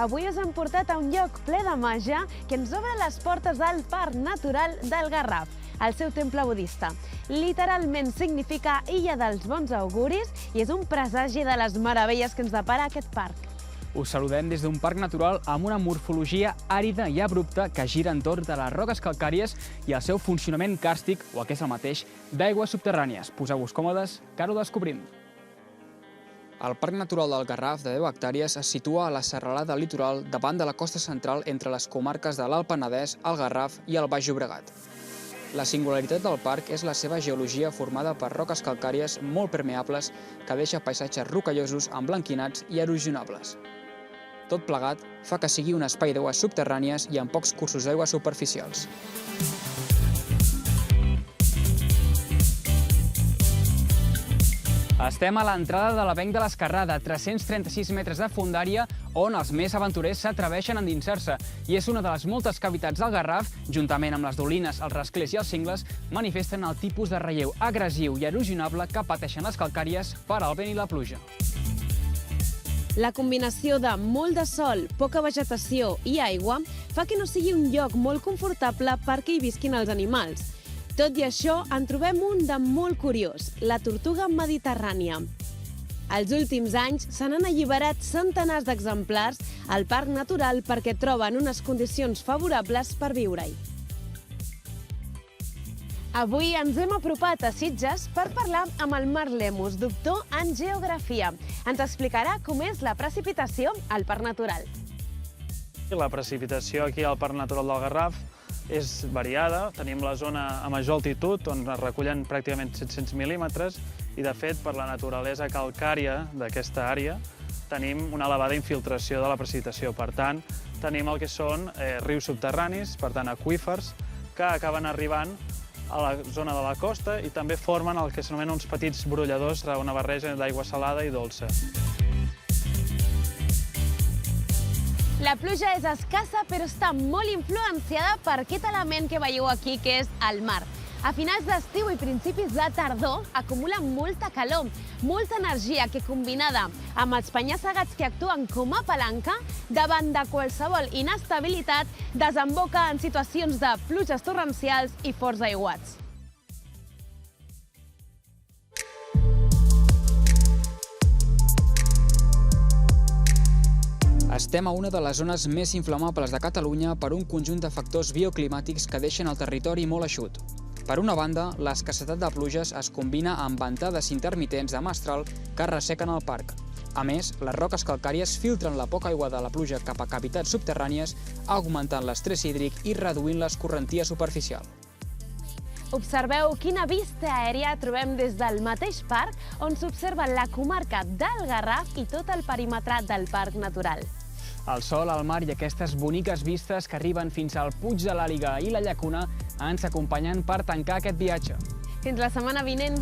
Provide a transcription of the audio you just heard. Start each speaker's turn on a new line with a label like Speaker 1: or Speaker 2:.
Speaker 1: Avui us hem portat a un lloc ple de màgia que ens obre les portes al Parc Natural del Garraf, el seu temple budista. Literalment significa Illa dels Bons Auguris i és un presagi de les meravelles que ens depara aquest parc.
Speaker 2: Us saludem des d'un parc natural amb una morfologia àrida i abrupta que gira entorn de les roques calcàries i el seu funcionament càrstic, o el que és el mateix, d'aigües subterrànies. Poseu-vos còmodes, que ara ho descobrim. El Parc Natural del Garraf, de 10 hectàrees, es situa a la serralada litoral davant de la costa central entre les comarques de l'Alt Penedès, el Garraf i el Baix Llobregat. La singularitat del parc és la seva geologia formada per roques calcàries molt permeables que deixa paisatges rocallosos emblanquinats i erosionables. Tot plegat fa que sigui un espai d'aigües subterrànies i amb pocs cursos d'aigua superficials. Estem a l'entrada de l'Avenc de l'Escarrada, 336 metres de fondària, on els més aventurers s'atreveixen a endinsar-se. I és una de les moltes cavitats del Garraf, juntament amb les dolines, els rasclers i els cingles, manifesten el tipus de relleu agressiu i erosionable que pateixen les calcàries per al vent i la pluja.
Speaker 1: La combinació de molt de sol, poca vegetació i aigua fa que no sigui un lloc molt confortable perquè hi visquin els animals. Tot i això, en trobem un de molt curiós, la tortuga mediterrània. Els últims anys se n'han alliberat centenars d'exemplars al Parc Natural perquè troben unes condicions favorables per viure-hi. Avui ens hem apropat a Sitges per parlar amb el Marc Lemus, doctor en geografia. Ens explicarà com és la precipitació al Parc Natural.
Speaker 3: La precipitació aquí al Parc Natural del Garraf és variada. Tenim la zona a major altitud, on es recullen pràcticament 700 mil·límetres, i de fet, per la naturalesa calcària d'aquesta àrea, tenim una elevada infiltració de la precipitació. Per tant, tenim el que són rius subterranis, per tant, aqüífers, que acaben arribant a la zona de la costa i també formen el que s'anomenen uns petits brolladors, una barreja d'aigua salada i dolça.
Speaker 1: La pluja és escassa, però està molt influenciada per aquest element que veieu aquí, que és el mar. A finals d'estiu i principis de tardor acumula molta calor, molta energia que, combinada amb els penya-segats que actuen com a palanca, davant de qualsevol inestabilitat, desemboca en situacions de pluges torrencials i forts aiguats.
Speaker 2: Estem a una de les zones més inflamables de Catalunya per un conjunt de factors bioclimàtics que deixen el territori molt eixut. Per una banda, l'escassetat de pluges es combina amb ventades intermitents de mestral que ressequen el parc. A més, les roques calcàries filtren la poca aigua de la pluja cap a cavitats subterrànies, augmentant l'estrès hídric i reduint l'escorrentia superficial.
Speaker 1: Observeu quina vista aèria trobem des del mateix parc, on s'observa la comarca del Garraf i tot el perímetre del Parc Natural.
Speaker 2: El sol, el mar i aquestes boniques vistes que arriben fins al Puig de l'Àliga i la Llacuna ens acompanyen per tancar aquest viatge.
Speaker 1: Fins la setmana vinent!